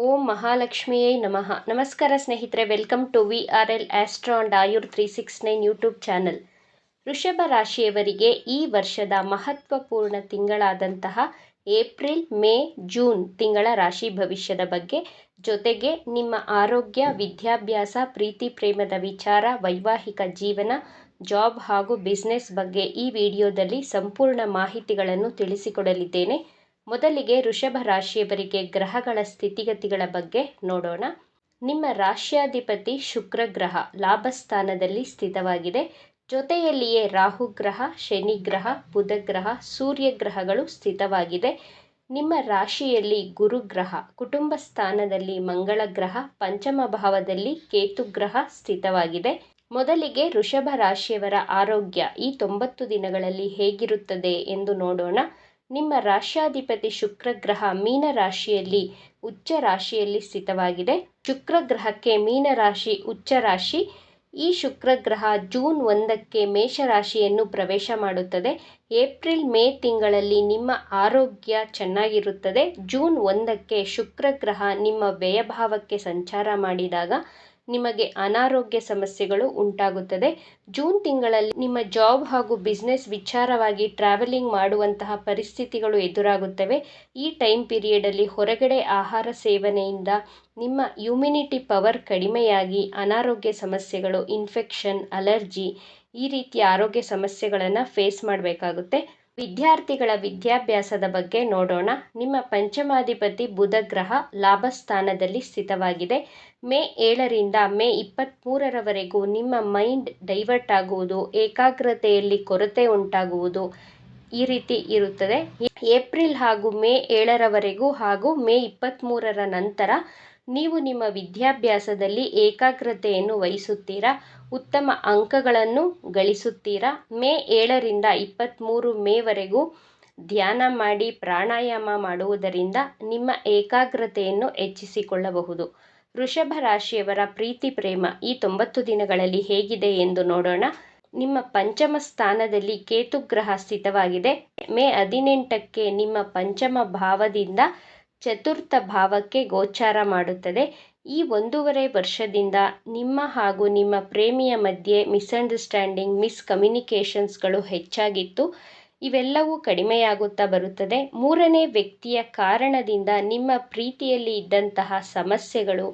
ಓಂ ಮಹಾಲಕ್ಷ್ಮಿಯೇ ನಮಃ. ನಮಸ್ಕಾರ ಸ್ನೇಹಿತರೆ, welcome to VRL astro and Ayur 369 YouTube channel. ವೃಷಭ ರಾಶಿಯವರಿಗೆ ಈ ವರ್ಷದ ಮಹತ್ವಪೂರ್ಣ ತಿಂಗಳಾದಂತಹ ಏಪ್ರಿಲ್, ಮೇ, ಜೂನ್ ತಿಂಗಳ ರಾಶಿ ಭವಿಷ್ಯದ ಬಗ್ಗೆ, ಜೊತೆಗೆ ನಿಮ್ಮ ಆರೋಗ್ಯ, ವಿದ್ಯಾಭ್ಯಾಸ, ಪ್ರೀತಿ ಪ್ರೇಮದ ವಿಚಾರ, ವೈವಾಹಿಕ ಜೀವನ, ಜಾಬ್ ಹಾಗೂ ಬಿಸ್ನೆಸ್ ಬಗ್ಗೆ ಈ ವಿಡಿಯೋದಲ್ಲಿ ಸಂಪೂರ್ಣ ಮಾಹಿತಿಗಳನ್ನು ತಿಳಿಸಿಕೊಡಲಿದ್ದೇನೆ. ಮೊದಲಿಗೆ ವೃಷಭ ರಾಶಿಯವರಿಗೆ ಗ್ರಹಗಳ ಸ್ಥಿತಿಗತಿಗಳ ಬಗ್ಗೆ ನೋಡೋಣ. ನಿಮ್ಮ ರಾಶ್ಯಾಧಿಪತಿ ಶುಕ್ರ ಗ್ರಹ ಲಾಭಸ್ಥಾನದಲ್ಲಿ ಸ್ಥಿತವಾಗಿದೆ. ಜೊತೆಯಲ್ಲಿಯೇ ರಾಹು ಗ್ರಹ, ಶನಿ ಗ್ರಹ, ಬುಧ ಗ್ರಹ, ಸೂರ್ಯ ಗ್ರಹಗಳು ಸ್ಥಿತವಾಗಿದೆ. ನಿಮ್ಮ ರಾಶಿಯಲ್ಲಿ ಗುರು ಗ್ರಹ, ಕುಟುಂಬ ಸ್ಥಾನದಲ್ಲಿ ಮಂಗಳ ಗ್ರಹ, ಪಂಚಮ ಭಾವದಲ್ಲಿ ಕೇತು ಗ್ರಹ ಸ್ಥಿತವಾಗಿದೆ. ಮೊದಲಿಗೆ ವೃಷಭ ರಾಶಿಯವರ ಆರೋಗ್ಯ ಈ 90 ದಿನಗಳಲ್ಲಿ ಹೇಗಿರುತ್ತದೆ ಎಂದು ನೋಡೋಣ. ನಿಮ್ಮ ರಾಶ್ಯಾಧಿಪತಿ ಶುಕ್ರ ಗ್ರಹ ಮೀನ ರಾಶಿಯಲ್ಲಿ ಉಚ್ಚ ರಾಶಿಯಲ್ಲಿ ಸ್ಥಿತವಾಗಿದೆ. ಶುಕ್ರ ಗ್ರಹಕ್ಕೆ ಮೀನ ರಾಶಿ ಉಚ್ಚ ರಾಶಿ. ಈ ಶುಕ್ರ ಗ್ರಹ ಜೂನ್ 1ಕ್ಕೆ ಮೇಷರಾಶಿಯನ್ನು ಪ್ರವೇಶ ಮಾಡುತ್ತದೆ. ಏಪ್ರಿಲ್, ಮೇ ತಿಂಗಳಲ್ಲಿ ನಿಮ್ಮ ಆರೋಗ್ಯ ಚೆನ್ನಾಗಿರುತ್ತದೆ. ಜೂನ್ 1ಕ್ಕೆ ಶುಕ್ರ ಗ್ರಹ ನಿಮ್ಮ ವ್ಯಯಭಾವಕ್ಕೆ ಸಂಚಾರ ಮಾಡಿದಾಗ ನಿಮಗೆ ಅನಾರೋಗ್ಯ ಸಮಸ್ಯೆಗಳು ಉಂಟಾಗುತ್ತದೆ. ಜೂನ್ ತಿಂಗಳಲ್ಲಿ ನಿಮ್ಮ ಜಾಬ್ ಹಾಗೂ ಬಿಸ್ನೆಸ್ ವಿಚಾರವಾಗಿ ಟ್ರಾವೆಲಿಂಗ್ ಮಾಡುವಂತಹ ಪರಿಸ್ಥಿತಿಗಳು ಎದುರಾಗುತ್ತವೆ. ಈ ಟೈಮ್ ಪೀರಿಯಡಲ್ಲಿ ಹೊರಗಡೆ ಆಹಾರ ಸೇವನೆಯಿಂದ ನಿಮ್ಮ ಇಮ್ಯುನಿಟಿ ಪವರ್ ಕಡಿಮೆಯಾಗಿ ಅನಾರೋಗ್ಯ ಸಮಸ್ಯೆಗಳು, ಇನ್ಫೆಕ್ಷನ್, ಅಲರ್ಜಿ ಈ ರೀತಿಯ ಆರೋಗ್ಯ ಸಮಸ್ಯೆಗಳನ್ನು ಫೇಸ್ ಮಾಡಬೇಕಾಗುತ್ತೆ. ವಿದ್ಯಾರ್ಥಿಗಳ ವಿದ್ಯಾಭ್ಯಾಸದ ಬಗ್ಗೆ ನೋಡೋಣ. ನಿಮ್ಮ ಪಂಚಮಾಧಿಪತಿ ಬುಧ ಗ್ರಹ ಲಾಭಸ್ಥಾನದಲ್ಲಿ ಸ್ಥಿತವಾಗಿದೆ. ಮೇ 7ರಿಂದ ಮೇ 23ರವರೆಗೂ ನಿಮ್ಮ ಮೈಂಡ್ ಡೈವರ್ಟ್ ಆಗುವುದು, ಏಕಾಗ್ರತೆಯಲ್ಲಿ ಕೊರತೆ ಉಂಟಾಗುವುದು ಈ ರೀತಿ ಇರುತ್ತದೆ. ಏಪ್ರಿಲ್ ಹಾಗೂ ಮೇ 7ರವರೆಗೂ ಹಾಗೂ ಮೇ 23ರ ನಂತರ ನೀವು ನಿಮ್ಮ ವಿದ್ಯಾಭ್ಯಾಸದಲ್ಲಿ ಏಕಾಗ್ರತೆಯನ್ನು ವಹಿಸುತ್ತೀರಾ, ಉತ್ತಮ ಅಂಕಗಳನ್ನು ಗಳಿಸುತ್ತೀರಾ. ಮೇ 7ರಿಂದ 23 ಮೇವರೆಗೂ ಧ್ಯಾನ ಮಾಡಿ, ಪ್ರಾಣಾಯಾಮ ಮಾಡುವುದರಿಂದ ನಿಮ್ಮ ಏಕಾಗ್ರತೆಯನ್ನು ಹೆಚ್ಚಿಸಿಕೊಳ್ಳಬಹುದು. ವೃಷಭ ರಾಶಿಯವರ ಪ್ರೀತಿ ಪ್ರೇಮ ಈ 90 ದಿನಗಳಲ್ಲಿ ಹೇಗಿದೆ ಎಂದು ನೋಡೋಣ. ನಿಮ್ಮ ಪಂಚಮ ಸ್ಥಾನದಲ್ಲಿ ಕೇತು ಗ್ರಹ ಸ್ಥಿತವಾಗಿದೆ. ಮೇ 18ಕ್ಕೆ ನಿಮ್ಮ ಪಂಚಮ ಭಾವದಿಂದ ಚತುರ್ಥ ಭಾವಕ್ಕೆ ಗೋಚಾರ ಮಾಡುತ್ತದೆ. ಈ 1.5 ವರ್ಷದಿಂದ ನಿಮ್ಮ ಹಾಗೂ ನಿಮ್ಮ ಪ್ರೇಮಿಯ ಮಧ್ಯೆ ಮಿಸ್ಅಂಡರ್ಸ್ಟ್ಯಾಂಡಿಂಗ್, ಮಿಸ್ಕಮ್ಯುನಿಕೇಷನ್ಸ್ಗಳು ಹೆಚ್ಚಾಗಿತ್ತು. ಇವೆಲ್ಲವೂ ಕಡಿಮೆಯಾಗುತ್ತಾ ಬರುತ್ತದೆ. ಮೂರನೇ ವ್ಯಕ್ತಿಯ ಕಾರಣದಿಂದ ನಿಮ್ಮ ಪ್ರೀತಿಯಲ್ಲಿ ಇದ್ದಂತಹ ಸಮಸ್ಯೆಗಳು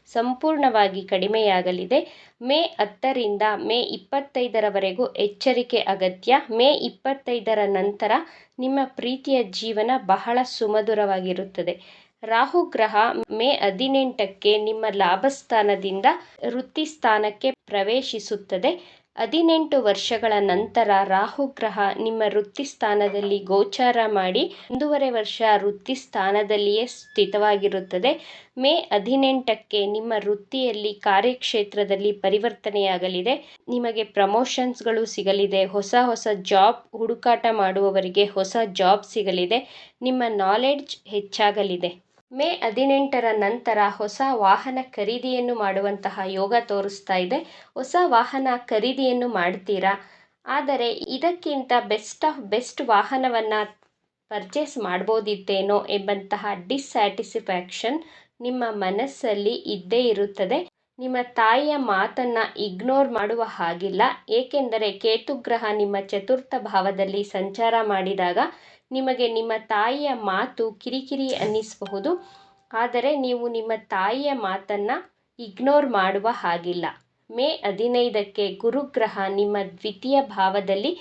ಸಂಪೂರ್ಣವಾಗಿ ಕಡಿಮೆಯಾಗಲಿದೆ. ಮೇ 10ರಿಂದ ಮೇ 25ರವರೆಗೂ ಎಚ್ಚರಿಕೆ ಅಗತ್ಯ. ಮೇ 25ರ ನಂತರ ನಿಮ್ಮ ಪ್ರೀತಿಯ ಜೀವನ ಬಹಳ ಸುಮಧುರವಾಗಿರುತ್ತದೆ. ರಾಹು ಗ್ರಹ ಮೇ 18ಕ್ಕೆ ನಿಮ್ಮ ಲಾಭಸ್ಥಾನದಿಂದ ವೃತ್ತಿ ಸ್ಥಾನಕ್ಕೆ ಪ್ರವೇಶಿಸುತ್ತದೆ. 18 ವರ್ಷಗಳ ನಂತರ ರಾಹು ಗ್ರಹ ನಿಮ್ಮ ವೃತ್ತಿ ಸ್ಥಾನದಲ್ಲಿ ಗೋಚಾರ ಮಾಡಿ 1.5 ವರ್ಷ ವೃತ್ತಿ ಸ್ಥಾನದಲ್ಲಿಯೇ ಸ್ಥಿತವಾಗಿರುತ್ತದೆ. ಮೇ 18ಕ್ಕೆ ನಿಮ್ಮ ವೃತ್ತಿಯಲ್ಲಿ, ಕಾರ್ಯಕ್ಷೇತ್ರದಲ್ಲಿ ಪರಿವರ್ತನೆಯಾಗಲಿದೆ. ನಿಮಗೆ ಪ್ರಮೋಷನ್ಸ್ಗಳು ಸಿಗಲಿದೆ. ಹೊಸ ಜಾಬ್ ಹುಡುಕಾಟ ಮಾಡುವವರಿಗೆ ಹೊಸ ಜಾಬ್ ಸಿಗಲಿದೆ. ನಿಮ್ಮ ನಾಲೆಡ್ಜ್ ಹೆಚ್ಚಾಗಲಿದೆ. ಮೇ 18ರ ನಂತರ ಹೊಸ ವಾಹನ ಖರೀದಿಯನ್ನು ಮಾಡುವಂತಹ ಯೋಗ ತೋರಿಸ್ತಾ ಇದೆ. ಹೊಸ ವಾಹನ ಖರೀದಿಯನ್ನು ಮಾಡ್ತೀರಾ, ಆದರೆ ಇದಕ್ಕಿಂತ ಬೆಸ್ಟ್ ವಾಹನವನ್ನು ಪರ್ಚೇಸ್ ಮಾಡ್ಬೋದಿತ್ತೇನೋ ಎಂಬಂತಹ ಡಿಸ್ಸ್ಯಾಟಿಸ್ಫ್ಯಾಕ್ಷನ್ ನಿಮ್ಮ ಮನಸ್ಸಲ್ಲಿ ಇದ್ದೇ ಇರುತ್ತದೆ. ನಿಮ್ಮ ತಾಯಿಯ ಮಾತನ್ನು ಇಗ್ನೋರ್ ಮಾಡುವ ಹಾಗಿಲ್ಲ. ಏಕೆಂದರೆ ಕೇತು ಗ್ರಹ ನಿಮ್ಮ ಚತುರ್ಥ ಭಾವದಲ್ಲಿ ಸಂಚಾರ ಮಾಡಿದಾಗ ನಿಮಗೆ ನಿಮ್ಮ ತಾಯಿಯ ಮಾತು ಕಿರಿಕಿರಿ ಅನ್ನಿಸಬಹುದು. ಆದರೆ ನೀವು ನಿಮ್ಮ ತಾಯಿಯ ಮಾತನ್ನು ಇಗ್ನೋರ್ ಮಾಡುವ ಹಾಗಿಲ್ಲ. ಮೇ 15ಕ್ಕೆ ಗುರುಗ್ರಹ ನಿಮ್ಮ ದ್ವಿತೀಯ ಭಾವದಲ್ಲಿ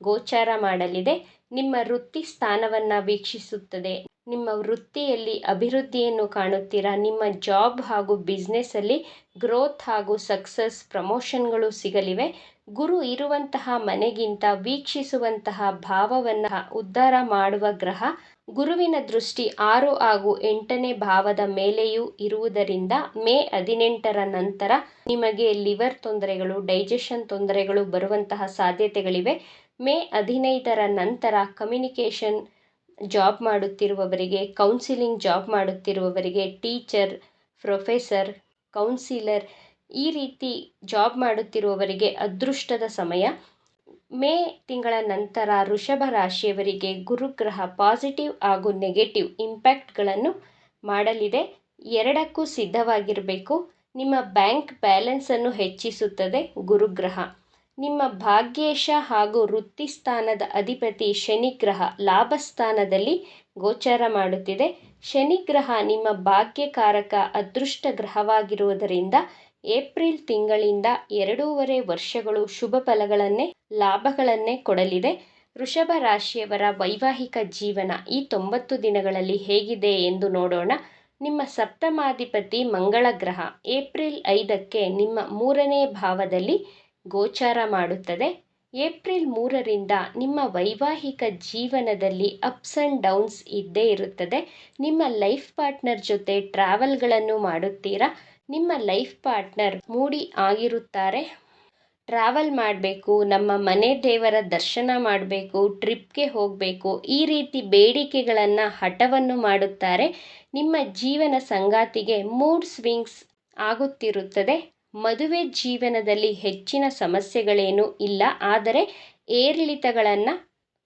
ಗೋಚಾರ ಮಾಡಲಿದೆ. ನಿಮ್ಮ ವೃತ್ತಿ ಸ್ಥಾನವನ್ನು ವೀಕ್ಷಿಸುತ್ತದೆ. ನಿಮ್ಮ ವೃತ್ತಿಯಲ್ಲಿ ಅಭಿವೃದ್ಧಿಯನ್ನು ಕಾಣುತ್ತೀರಾ. ನಿಮ್ಮ ಜಾಬ್ ಹಾಗೂ ಬಿಸ್ನೆಸ್ಸಲ್ಲಿ ಗ್ರೋತ್ ಹಾಗೂ ಸಕ್ಸಸ್, ಪ್ರಮೋಷನ್ಗಳು ಸಿಗಲಿವೆ. ಗುರು ಇರುವಂತಹ ಮನೆಗಿಂತ ವೀಕ್ಷಿಸುವಂತಹ ಭಾವವನ್ನು ಉದ್ಧಾರ ಮಾಡುವ ಗ್ರಹ. ಗುರುವಿನ ದೃಷ್ಟಿ 6 ಹಾಗೂ 8ನೇ ಭಾವದ ಮೇಲೆಯೂ ಇರುವುದರಿಂದ ಮೇ 18ರ ನಂತರ ನಿಮಗೆ ಲಿವರ್ ತೊಂದರೆಗಳು, ಡೈಜೆಷನ್ ತೊಂದರೆಗಳು ಬರುವಂತಹ ಸಾಧ್ಯತೆಗಳಿವೆ. ಮೇ 15ರ ನಂತರ ಕಮ್ಯುನಿಕೇಷನ್ ಜಾಬ್ ಮಾಡುತ್ತಿರುವವರಿಗೆ, ಕೌನ್ಸಿಲಿಂಗ್ ಜಾಬ್ ಮಾಡುತ್ತಿರುವವರಿಗೆ, ಟೀಚರ್, ಪ್ರೊಫೆಸರ್, ಕೌನ್ಸಿಲರ್ ಈ ರೀತಿ ಜಾಬ್ ಮಾಡುತ್ತಿರುವವರಿಗೆ ಅದೃಷ್ಟದ ಸಮಯ. ಮೇ ತಿಂಗಳ ನಂತರ ವೃಷಭ ರಾಶಿಯವರಿಗೆ ಗುರುಗ್ರಹ ಪಾಸಿಟಿವ್ ಹಾಗೂ ನೆಗೆಟಿವ್ ಇಂಪ್ಯಾಕ್ಟ್ಗಳನ್ನು ಮಾಡಲಿದೆ. ಎರಡಕ್ಕೂ ಸಿದ್ಧವಾಗಿರಬೇಕು. ನಿಮ್ಮ ಬ್ಯಾಂಕ್ ಬ್ಯಾಲೆನ್ಸನ್ನು ಹೆಚ್ಚಿಸುತ್ತದೆ ಗುರುಗ್ರಹ. ನಿಮ್ಮ ಭಾಗ್ಯೇಶ ಹಾಗೂ ವೃತ್ತಿ ಸ್ಥಾನದ ಅಧಿಪತಿ ಶನಿಗ್ರಹ ಲಾಭಸ್ಥಾನದಲ್ಲಿ ಗೋಚಾರ ಮಾಡುತ್ತಿದೆ. ಶನಿಗ್ರಹ ನಿಮ್ಮ ಭಾಗ್ಯಕಾರಕ ಅದೃಷ್ಟ ಗ್ರಹವಾಗಿರುವುದರಿಂದ ಏಪ್ರಿಲ್ ತಿಂಗಳಿಂದ 2.5 ವರ್ಷಗಳು ಶುಭ ಫಲಗಳನ್ನೇ ಲಾಭಗಳನ್ನೇ ಕೊಡಲಿದೆ. ವೃಷಭ ರಾಶಿಯವರ ವೈವಾಹಿಕ ಜೀವನ ಈ 90 ದಿನಗಳಲ್ಲಿ ಹೇಗಿದೆ ಎಂದು ನೋಡೋಣ. ನಿಮ್ಮ ಸಪ್ತಮಾಧಿಪತಿ ಮಂಗಳ ಗ್ರಹ ಏಪ್ರಿಲ್ 5ಕ್ಕೆ ನಿಮ್ಮ 3ನೇ ಭಾವದಲ್ಲಿ ಗೋಚಾರ ಮಾಡುತ್ತದೆ. ಏಪ್ರಿಲ್ 3ರಿಂದ ನಿಮ್ಮ ವೈವಾಹಿಕ ಜೀವನದಲ್ಲಿ ಅಪ್ಸ್ ಆ್ಯಂಡ್ ಡೌನ್ಸ್ ಇದ್ದೇ ಇರುತ್ತದೆ. ನಿಮ್ಮ ಲೈಫ್ ಪಾರ್ಟ್ನರ್ ಜೊತೆ ಟ್ರಾವೆಲ್ಗಳನ್ನು ಮಾಡುತ್ತೀರಾ. ನಿಮ್ಮ ಲೈಫ್ ಪಾರ್ಟ್ನರ್ ಮೂಡಿ ಆಗಿರುತ್ತಾರೆ. ಟ್ರಾವೆಲ್ ಮಾಡಬೇಕು, ನಮ್ಮ ಮನೆ ದೇವರ ದರ್ಶನ ಮಾಡಬೇಕು, ಟ್ರಿಪ್ಗೆ ಹೋಗಬೇಕು, ಈ ರೀತಿ ಬೇಡಿಕೆಗಳನ್ನು ಹಠವನ್ನು ಮಾಡುತ್ತಾರೆ. ನಿಮ್ಮ ಜೀವನ ಸಂಗಾತಿಗೆ ಮೂಡ್ ಸ್ವಿಂಗ್ಸ್ ಆಗುತ್ತಿರುತ್ತದೆ. ಮದುವೆ ಜೀವನದಲ್ಲಿ ಹೆಚ್ಚಿನ ಸಮಸ್ಯೆಗಳೇನೂ ಇಲ್ಲ, ಆದರೆ ಏರಿಳಿತಗಳನ್ನು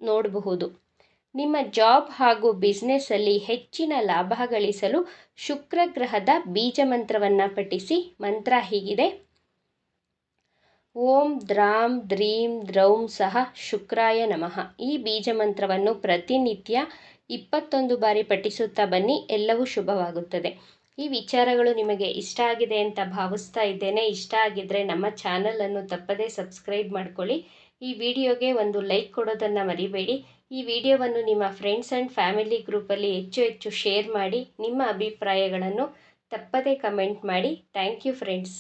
ನೋಡಬಹುದು. ನಿಮ್ಮ ಜಾಬ್ ಹಾಗೂ ಬಿಸ್ನೆಸ್ಸಲ್ಲಿ ಹೆಚ್ಚಿನ ಲಾಭ ಗಳಿಸಲು ಶುಕ್ರ ಗ್ರಹದ ಬೀಜ ಮಂತ್ರವನ್ನು ಪಠಿಸಿ. ಮಂತ್ರ ಹೀಗಿದೆ: ಓಂ ದ್ರಾಂ ದ್ರೀಂ ದ್ರೌಂ ಸಹ ಶುಕ್ರಾಯ ನಮಃ. ಈ ಬೀಜ ಮಂತ್ರವನ್ನು ಪ್ರತಿನಿತ್ಯ 21 ಬಾರಿ ಪಠಿಸುತ್ತಾ ಬನ್ನಿ, ಎಲ್ಲವೂ ಶುಭವಾಗುತ್ತದೆ. ಈ ವಿಚಾರಗಳು ನಿಮಗೆ ಇಷ್ಟ ಆಗಿದೆ ಅಂತ ಭಾವಿಸ್ತಾ ಇದ್ದೇನೆ. ಇಷ್ಟ ಆಗಿದ್ದರೆ ನಮ್ಮ ಚಾನಲನ್ನು ತಪ್ಪದೇ ಸಬ್ಸ್ಕ್ರೈಬ್ ಮಾಡ್ಕೊಳ್ಳಿ. ಈ ವಿಡಿಯೋಗೆ ಒಂದು ಲೈಕ್ ಕೊಡೋದನ್ನು ಮರಿಬೇಡಿ. ಈ ವಿಡಿಯೋವನ್ನು ನಿಮ್ಮ ಫ್ರೆಂಡ್ಸ್ ಆ್ಯಂಡ್ ಫ್ಯಾಮಿಲಿ ಗ್ರೂಪಲ್ಲಿ ಹೆಚ್ಚು ಶೇರ್ ಮಾಡಿ. ನಿಮ್ಮ ಅಭಿಪ್ರಾಯಗಳನ್ನು ತಪ್ಪದೇ ಕಮೆಂಟ್ ಮಾಡಿ. Thank you friends.